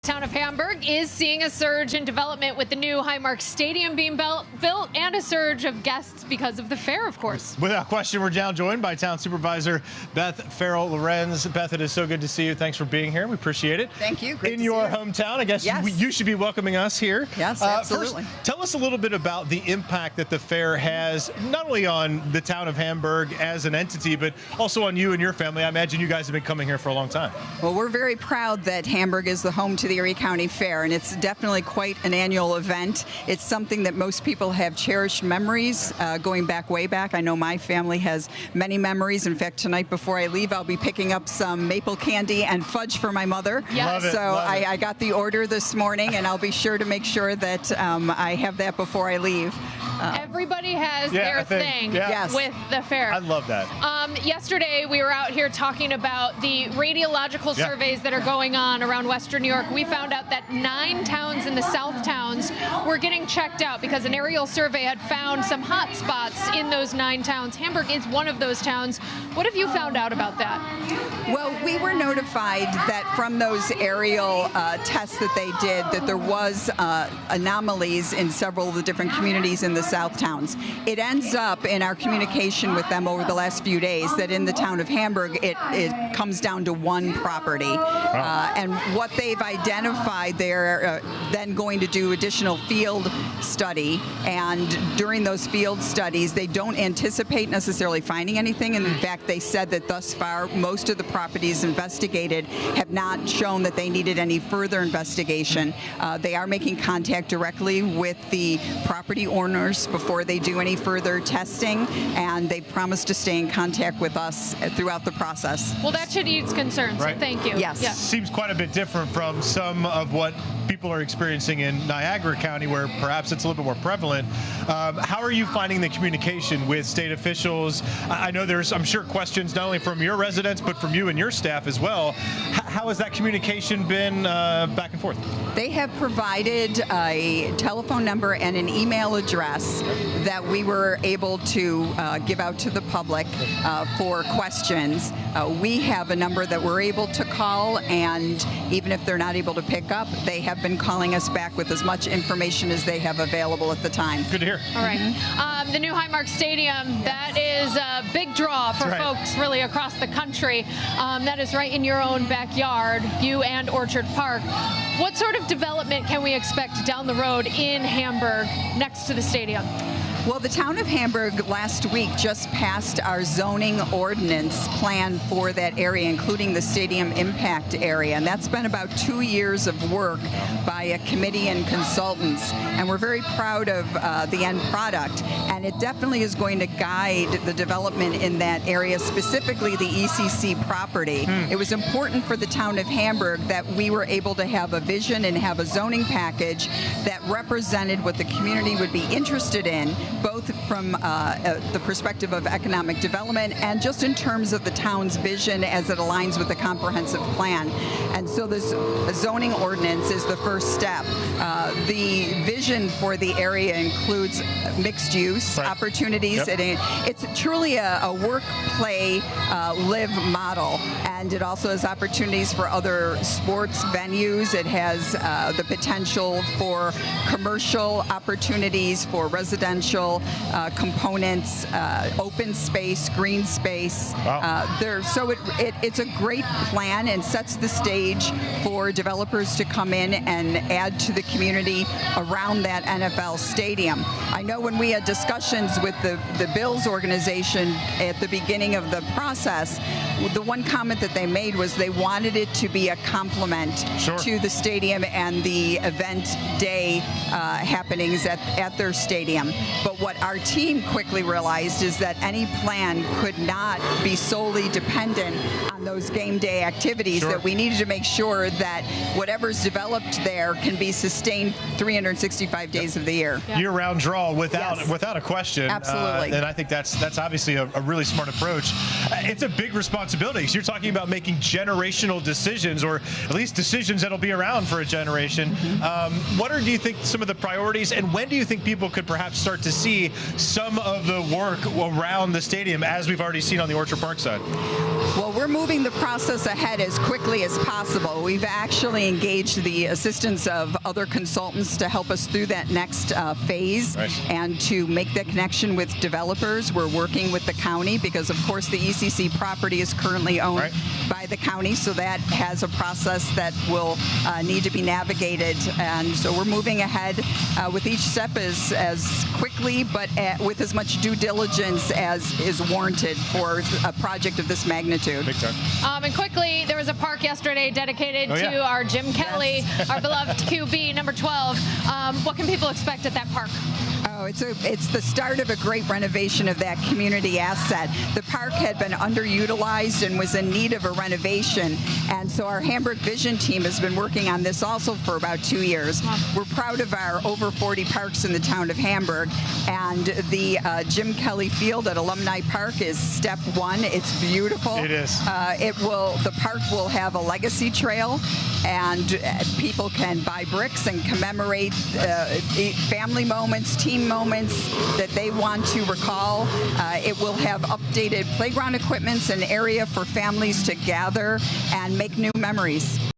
Town of Hamburg is seeing a surge in development with the new Highmark Stadium being built and a surge of guests because of the fair, of course. Without question, we're now joined by Town Supervisor Farrell Lorentz. Beth, it is so good to see you. Thanks for being here. We appreciate it. Thank you. Great in your hometown, I guess you should be welcoming us here. Yes, absolutely. First, tell us a little bit about the impact that the fair has, not only on the town of Hamburg as an entity, but also on you and your family. I imagine you guys have been coming here for a long time. Well, we're very proud that Hamburg is the home to the Erie County Fair, and it's definitely quite an annual event. It's something that most people have cherished memories going back, way back. I know my family has many memories. In fact, tonight before I leave, I'll be picking up some maple candy and fudge for my mother. Yes. So I got the order this morning, and I'll be sure to make sure that I have that before I leave. Everybody has their thing with the fair. I love that. Yesterday, we were out here talking about the radiological surveys that are going on around Western New York. We found out that 9 towns in the South towns were getting checked out because an aerial survey had found some hot spots in those 9 towns. Hamburg is one of those towns. What have you found out about that? Well, we were notified that from those aerial tests that they did, that there was anomalies in several of the different communities in the South towns. It ends up in our communication with them over the last few days that in the town of Hamburg, it comes down to 1 property. And what they've identified, they're then going to do additional field study. And during those field studies, they don't anticipate necessarily finding anything. And in fact, they said that thus far, most of the properties investigated have not shown that they needed any further investigation. They are making contact directly with the property owners before they do any further testing, and they promised to stay in contact with us throughout the process. Well, that should ease concerns. Right. So thank you. Yes. Seems quite a bit different from some of what people are experiencing in Niagara County, where perhaps it's a little bit more prevalent. How are you finding the communication with state officials? I know there's, I'm sure, questions not only from your residents, but from you and your staff as well. How has that communication been back and forth? They have provided a telephone number and an email address that we were able to give out to the public for questions. We have a number that we're able to call, and even if they're not able to pick up, they have been calling us back with as much information as they have available at the time. Good to hear. All right. The new Highmark Stadium, that is a big draw for folks really across the country. That is right in your own backyard, you and Orchard Park. What sort of development can we expect down the road in Hamburg next to the stadium? Well, the town of Hamburg last week just passed our zoning ordinance plan for that area, including the stadium impact area. And that's been about 2 years of work by a committee and consultants. And we're very proud of the end product. And it definitely is going to guide the development in that area, specifically the ECC property. It was important for the town of Hamburg that we were able to have a vision and have a zoning package that represented what the community would be interested in, both from the perspective of economic development and just in terms of the town's vision as it aligns with the comprehensive plan. And so this zoning ordinance is the first step. The vision for the area includes mixed use opportunities. It's truly a work, play, live model. And it also has opportunities for other sports venues. It has the potential for commercial opportunities, for residential components, open space, green space. So it's a great plan and sets the stage for developers to come in and add to the community around that NFL stadium. I know when we had discussions with the Bills organization at the beginning of the process, the one comment that they made was they wanted it to be a complement to the stadium and the event day happenings at their stadium. But what our team quickly realized is that any plan could not be solely dependent on those game day activities, that we needed to make sure that whatever's developed there can be sustained 365 days of the year. Year-round draw without a question. Absolutely. And I think that's obviously a really smart approach. It's a big responsibility. So you're talking about making generational decisions, or at least decisions that'll be around for a generation. What do you think some of the priorities, and when do you think people could perhaps start to see some of the work around the stadium, as we've already seen on the Orchard Park side? Well, we're moving moving the process ahead as quickly as possible. We've actually engaged the assistance of other consultants to help us through that next phase and to make the connection with developers. We're working with the county because, of course, the ECC property is currently owned by the county, so that has a process that will need to be navigated. And so we're moving ahead with each step as quickly, but with as much due diligence as is warranted for a project of this magnitude. Big time. And quickly, there was a park yesterday dedicated to our Jim Kelly, our beloved QB, number 12. What can people expect at that park? Oh, it's the start of a great renovation of that community asset. The park had been underutilized and was in need of a renovation, and so our Hamburg Vision team has been working on this also for about 2 years. We're proud of our over 40 parks in the town of Hamburg, and the Jim Kelly Field at Alumni Park is step one. It's beautiful. It is. The park will have a legacy trail, and people can buy bricks and commemorate family moments, team moments that they want to recall. It will have updated playground equipments, an area for families to gather and make new memories.